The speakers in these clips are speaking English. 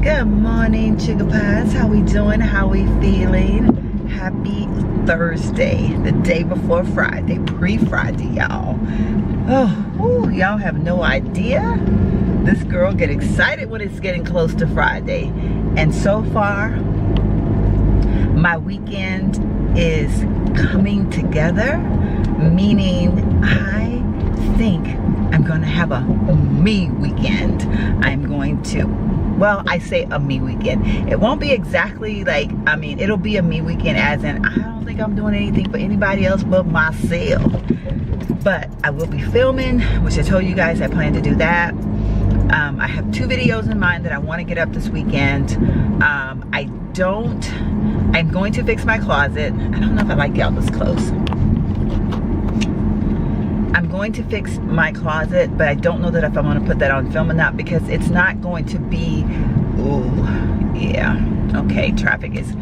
Good morning, sugar pies. How we doing? How we feeling? Happy Thursday, the day before Friday, pre-Friday, y'all. Oh, y'all have no idea. This girl get excited when it's getting close to Friday. And so far, my weekend is coming together, meaning I think I'm gonna have a me weekend. I'm going to, well, I say a me weekend. It won't be exactly like, I mean, it'll be a me weekend as in, I don't think I'm doing anything for anybody else but myself. But I will be filming, which I told you guys I plan to do that. I have 2 videos in mind that I want to get up this weekend. I'm going to fix my closet. I don't know if I like y'all this close. I'm going to fix my closet, but I don't know that if I'm going to put that on film or not, because it's not going to be, ooh, yeah. Okay, traffic is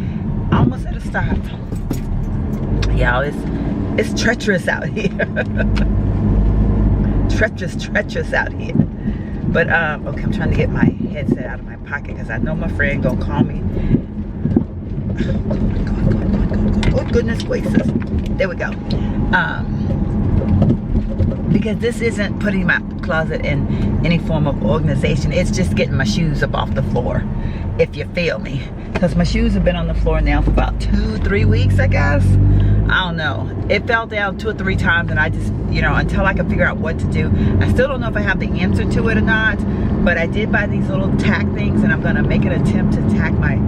almost at a stop. Y'all, it's treacherous out here. treacherous out here. But, okay, I'm trying to get my headset out of my pocket because I know my friend gonna call me. Oh my God. Oh, goodness gracious. There we go. Because this isn't putting my closet in any form of organization. It's just getting my shoes up off the floor, if you feel me. Because my shoes have been on the floor now for about 2-3 weeks, I guess. I don't know. It fell down 2 or 3 times, and I just, you know, until I can figure out what to do. I still don't know if I have the answer to it or not, but I did buy these little tack things, and I'm gonna make an attempt to tack my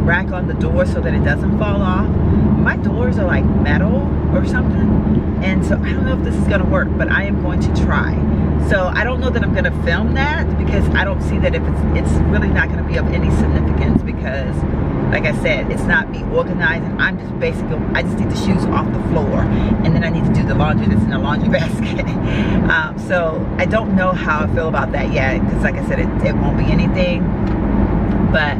rack on the door so that it doesn't fall off. My doors are like metal or something, and so I don't know if this is gonna work, but I am going to try. So I don't know that I'm gonna film that, because I don't see that if it's really not gonna be of any significance, because like I said, it's not me organizing. I'm just basically, I just need the shoes off the floor, and then I need to do the laundry that's in the laundry basket. So I don't know how I feel about that yet, because like I said, it won't be anything. But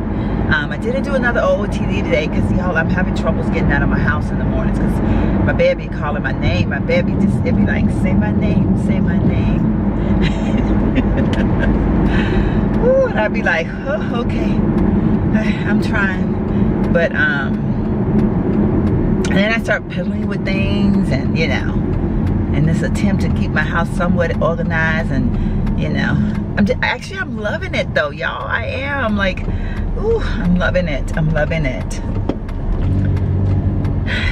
I didn't do another OOTD today because, y'all, I'm having troubles getting out of my house in the mornings because my baby calling my name. My baby just, it be like, say my name, say my name. Ooh, and I'd be like, oh, okay, I'm trying. But, and then I start piddling with things, and, you know, in this attempt to keep my house somewhat organized, and, you know, I'm loving it though, y'all. I am, like, ooh, I'm loving it. I'm loving it.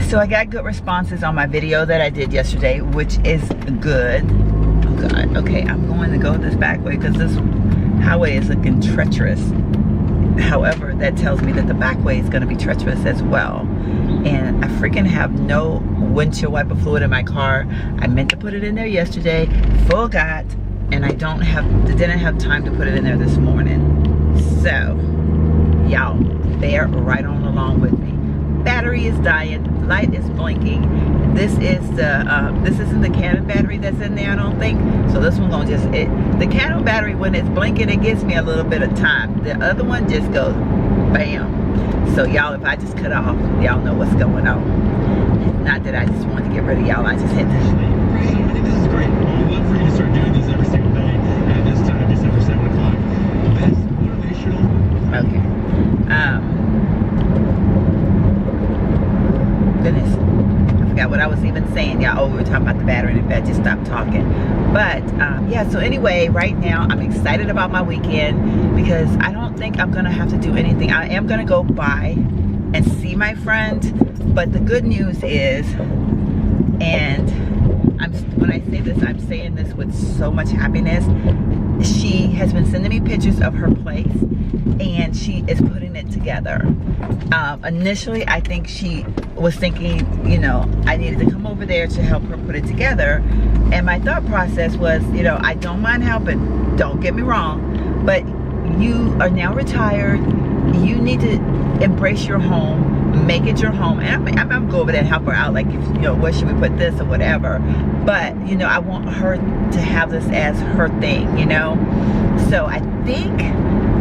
So I got good responses on my video that I did yesterday, which is good. Oh God, okay, I'm going to go this back way because this highway is looking treacherous. However, that tells me that the back way is going to be treacherous as well. And I freaking have no windshield wiper fluid in my car. I meant to put it in there yesterday, forgot, and I didn't have time to put it in there this morning. So y'all, bear right on along with me. Battery is dying, light is blinking. This is the this isn't the Canon battery that's in there, I don't think. So this one gonna just, the Canon battery, when it's blinking, it gives me a little bit of time. The other one just goes bam. So y'all, if I just cut off, y'all know what's going on. Not that I just want to get rid of y'all, I just hit this. I think this is great. I'd love for you to start doing this every single day at this time, just after 7 o'clock. Best motivational. Okay. Goodness, I forgot what I was even saying, y'all. Oh, we were talking about the battery, and if I just stopped talking. But yeah, so anyway, right now I'm excited about my weekend because I don't think I'm gonna have to do anything. I am gonna go by and see my friend, but the good news is, and when I say this, I'm saying this with so much happiness. She has been sending me pictures of her place, and she is putting it together. Initially, I think she was thinking, you know, I needed to come over there to help her put it together. And my thought process was, you know, I don't mind helping, don't get me wrong, but you are now retired. You need to embrace your home, make it your home. And I'm gonna go over there and help her out, like, if, you know, where should we put this or whatever. But, you know, I want her to have this as her thing, you know. So I think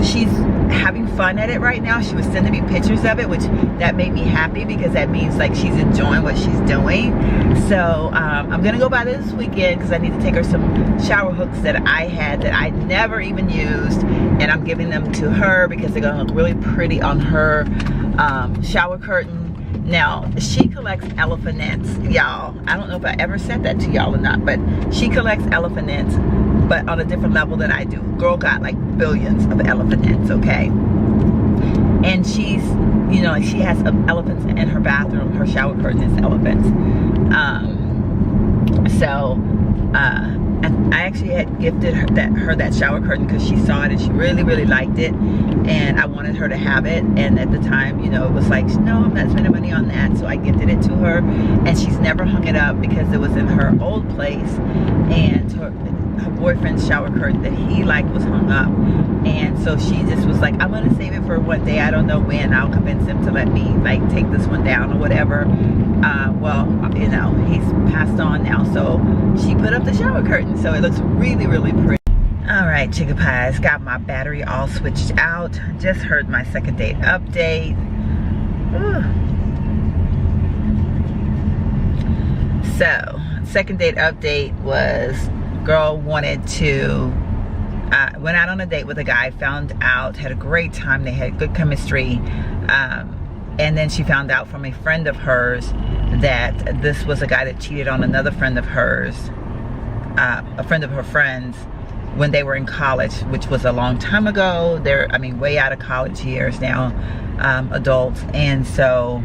she's having fun at it right now. She was sending me pictures of it, which that made me happy because that means like she's enjoying what she's doing. So I'm gonna go by this weekend because I need to take her some shower hooks that I had that I never even used, and I'm giving them to her because they're gonna look really pretty on her shower curtain. Now, she collects elephant ants, y'all. I don't know if I ever said that to y'all or not, but she collects elephant ants, but on a different level than I do. Girl got like billions of elephant ants, okay? And she's, you know, she has elephants in her bathroom. Her shower curtain is elephants. I actually had gifted her that shower curtain because she saw it and she really, really liked it, and I wanted her to have it. And at the time, you know, it was like, no, I'm not spending money on that, so I gifted it to her, and she's never hung it up because it was in her old place, and her boyfriend's shower curtain that he liked was hung up, and so she just was like, I'm gonna save it for one day. I don't know when. I'll convince him to let me like take this one down or whatever. Well, you know, he's passed on now, so she put up the shower curtain, so it looks really, really pretty. All right, Chicken Pies, got my battery all switched out. Just heard my second date update. Ooh. So, second date update was, girl wanted to, went out on a date with a guy, found out, had a great time, they had good chemistry, and then she found out from a friend of hers that this was a guy that cheated on another friend of hers, a friend of her friends, when they were in college, which was a long time ago. They're, I mean, way out of college years now, adults. And so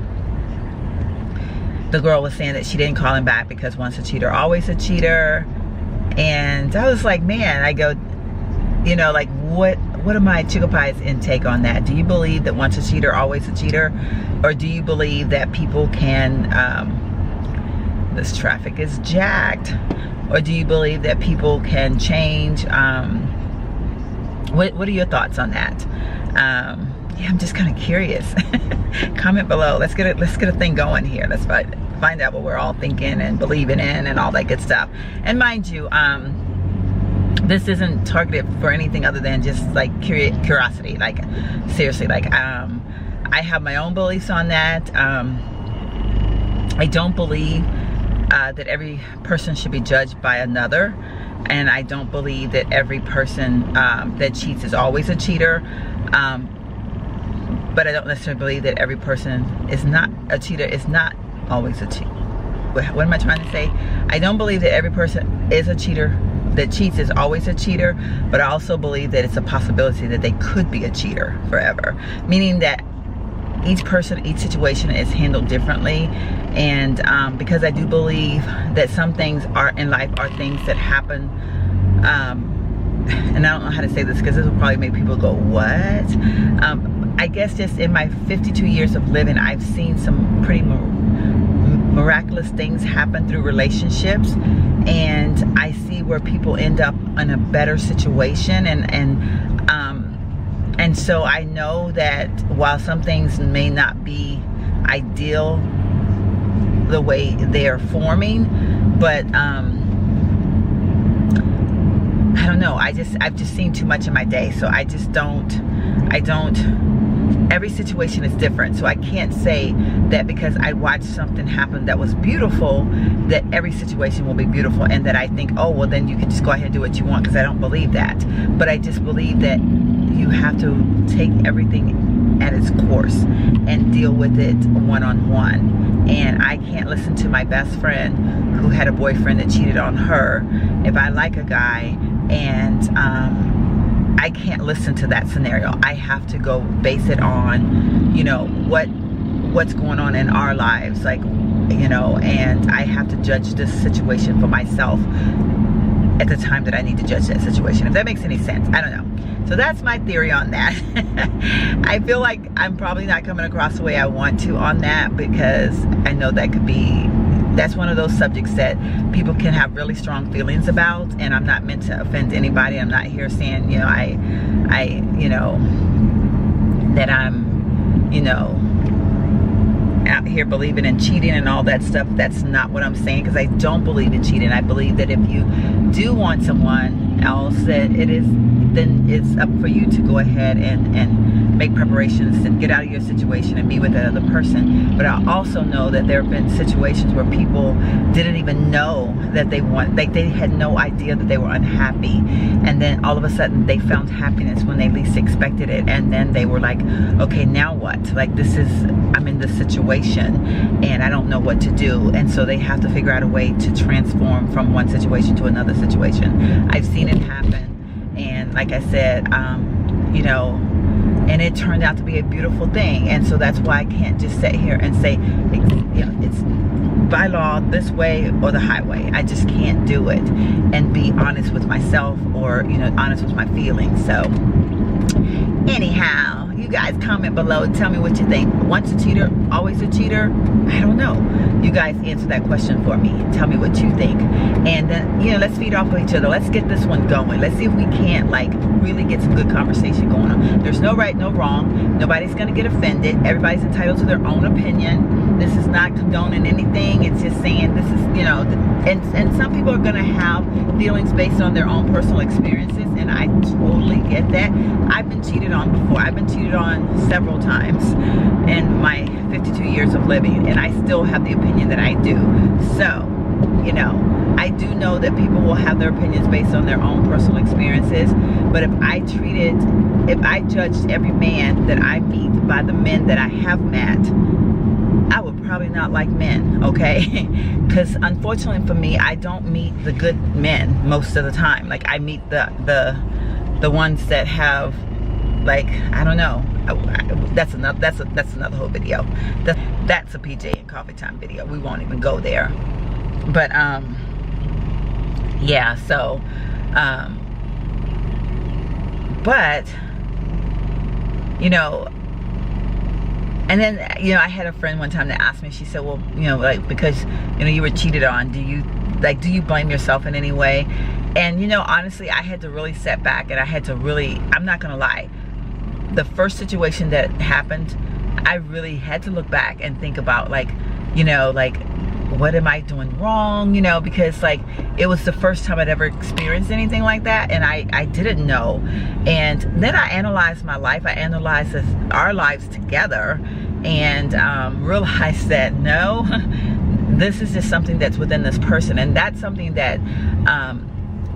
the girl was saying that she didn't call him back because once a cheater, always a cheater. And I was like, man, I go, you know, like, what are my Chicken Pie's intake on that? Do you believe that once a cheater, always a cheater? Or do you believe that people can, this traffic is jacked, or do you believe that people can change? What are your thoughts on that? Yeah, I'm just kind of curious. Comment below. Let's get a thing going here. Let's find out what we're all thinking and believing in and all that good stuff. And mind you, this isn't targeted for anything other than just like curiosity. Like, seriously, like, I have my own beliefs on that. I don't believe that every person should be judged by another, and I don't believe that every person that cheats is always a cheater, but I don't necessarily believe that every person is not a cheater is not always a cheater. What am I trying to say? I don't believe that every person is a cheater that cheats is always a cheater, but I also believe that it's a possibility that they could be a cheater forever, meaning that each person, each situation is handled differently. And because I do believe that some things are in life are things that happen, and I don't know how to say this because this will probably make people go, what? I guess just in my 52 years of living, I've seen some pretty miraculous things happen through relationships, and I see where people end up in a better situation, and so I know that while some things may not be ideal the way they're forming, but I don't know, I've just seen too much in my day, so I don't, every situation is different, so I can't say that because I watched something happen that was beautiful, that every situation will be beautiful, and that I think, oh, well, then you can just go ahead and do what you want, because I don't believe that. But I just believe that you have to take everything at its course and deal with it one-on-one. And I can't listen to my best friend who had a boyfriend that cheated on her. If I like a guy and I can't listen to that scenario. I have to go base it on, you know, what's going on in our lives, like, you know, and I have to judge this situation for myself at the time that I need to judge that situation, if that makes any sense. I don't know. So that's my theory on that. I feel like I'm probably not coming across the way I want to on that, because I know that could be, that's one of those subjects that people can have really strong feelings about, and I'm not meant to offend anybody. I'm not here saying, you know, I you know, that I'm, you know, out here believing in cheating and all that stuff. That's not what I'm saying, because I don't believe in cheating. I believe that if you do want someone else, that then it's up for you to go ahead and make preparations to get out of your situation and be with that other person. But I also know that there have been situations where people didn't even know that they had no idea that they were unhappy, and then all of a sudden they found happiness when they least expected it, and then they were like, okay, now what? Like, I'm in this situation and I don't know what to do, and so they have to figure out a way to transform from one situation to another situation. I've seen it happen, and like I said, you know, and it turned out to be a beautiful thing. And so that's why I can't just sit here and say, you know, it's by law this way or the highway. I just can't do it and be honest with myself, or, you know, honest with my feelings. So anyhow, you guys comment below and tell me what you think. Once a cheater, always a cheater? I don't know. You guys answer that question for me. Tell me what you think. And then, you know, let's feed off of each other. Let's get this one going. Let's see if we can't, like, really get some good conversation going on. There's no right, no wrong. Nobody's going to get offended. Everybody's entitled to their own opinion. This is not condoning anything. It's just saying this is, you know, and some people are going to have feelings based on their own personal experiences, and I totally get that. I've been cheated on before. I've been cheated on several times in my 52 years of living, and I still have the opinion that I do. So, you know, I do know that people will have their opinions based on their own personal experiences, but if I judged every man that I meet by the men that I have met, I would probably not like men, okay? Because unfortunately for me, I don't meet the good men most of the time. Like, I meet the ones that have, like, I don't know. That's another whole video. That's a PJ and coffee time video. We won't even go there. But yeah. So, but you know. And then, you know, I had a friend one time that asked me, she said, well, you know, like, because, you know, you were cheated on, do you blame yourself in any way? And, you know, honestly, I had to really sit back, and I had to really, I'm not gonna lie, the first situation that happened, I really had to look back and think about, like, you know, like, what am I doing wrong? You know, because, like, it was the first time I'd ever experienced anything like that, and I didn't know. And then I analyzed my life. I analyzed our lives together, and realized that no, this is just something that's within this person. And that's something that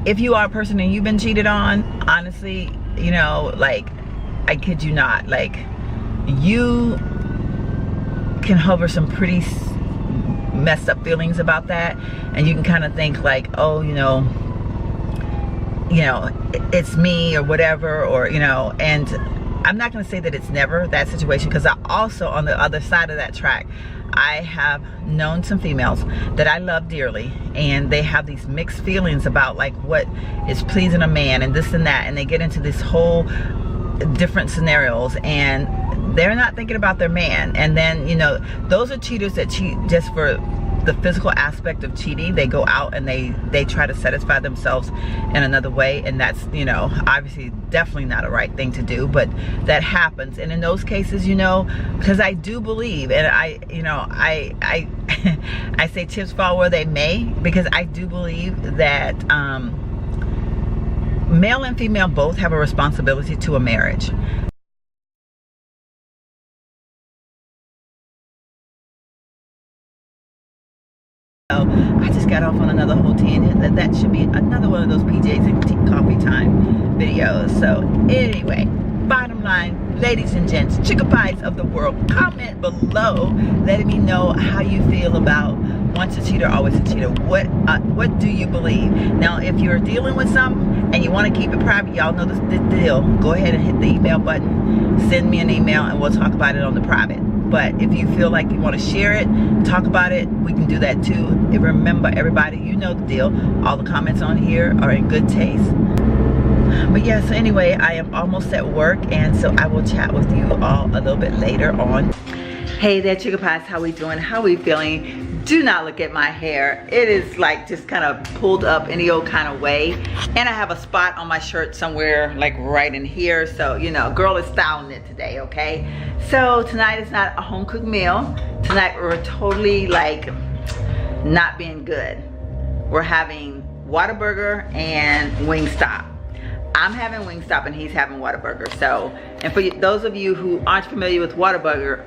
if you are a person and you've been cheated on, honestly, you know, like, I kid you not, like, you can hover some pretty messed up feelings about that, and you can kind of think like, oh, you know, it's me or whatever, or, you know. And I'm not going to say that it's never that situation, because I also, on the other side of that track, I have known some females that I love dearly, and they have these mixed feelings about, like, what is pleasing a man and this and that, and they get into this whole different scenarios, and they're not thinking about their man. And then, you know, those are cheaters that cheat just for the physical aspect of cheating. They go out and they try to satisfy themselves in another way, and that's, you know, obviously definitely not a right thing to do, but that happens. And in those cases, you know, because I do believe, and I I say chips fall where they may, because I do believe that male and female both have a responsibility to a marriage. I just got off on another whole tangent. That should be another one of those PJs and coffee time videos. So anyway, bottom line, ladies and gents, chicken pies of the world, comment below letting me know how you feel about once a cheater, always a cheater. What do you believe? Now, if you're dealing with something and you want to keep it private, y'all know the deal. Go ahead and hit the email button, send me an email, and we'll talk about it on the private. But if you feel like you want to share it, talk about it, we can do that too. And remember, everybody, you know the deal. All the comments on here are in good taste. But yeah, so anyway, I am almost at work, and so I will chat with you all a little bit later on. Hey there, Chicken Pies, how we doing? How we feeling? Do not look at my hair. It is like just kind of pulled up any old kind of way. And I have a spot on my shirt somewhere like right in here. So, you know, girl is styling it today, okay? So tonight is not a home cooked meal. Tonight we're totally like not being good. We're having Whataburger and Wingstop. I'm having Wingstop and he's having Whataburger. So, and for those of you who aren't familiar with Whataburger,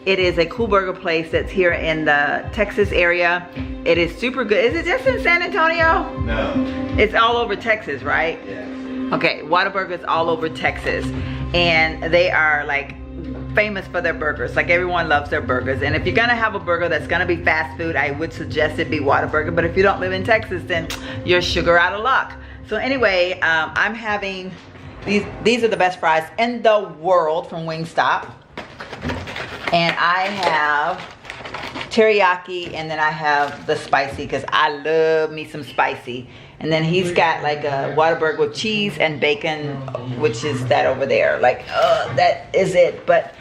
it is a cool burger place that's here in the Texas area. It is super good. Is it just in San Antonio? No. It's all over Texas, right? Yes. Okay, Whataburger is all over Texas. And they are like famous for their burgers. Like everyone loves their burgers. And if you're gonna have a burger that's gonna be fast food, I would suggest it be Whataburger. But if you don't live in Texas, then you're sugar out of luck. So anyway, I'm having these are the best fries in the world from Wingstop. And I have teriyaki, and then I have the spicy because I love me some spicy. And then he's got like a Whataburger with cheese and bacon, which is that over there. Like, that is it. But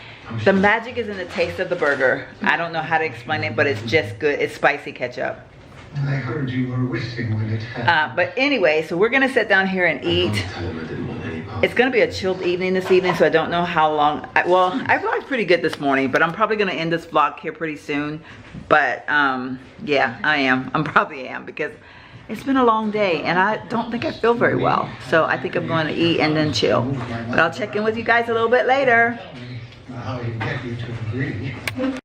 the magic is in the taste of the burger. I don't know how to explain it, but it's just good. It's spicy ketchup. I heard you were whistling when it happened. But anyway, so we're gonna sit down here and eat. It's gonna be a chilled evening this evening, so I don't know how long. I vlogged pretty good this morning, but I'm probably gonna end this vlog here pretty soon. But yeah, I probably am because it's been a long day and I don't think I feel very well. So I think I'm going to eat and then chill. But I'll check in with you guys a little bit later. How you get you to agree.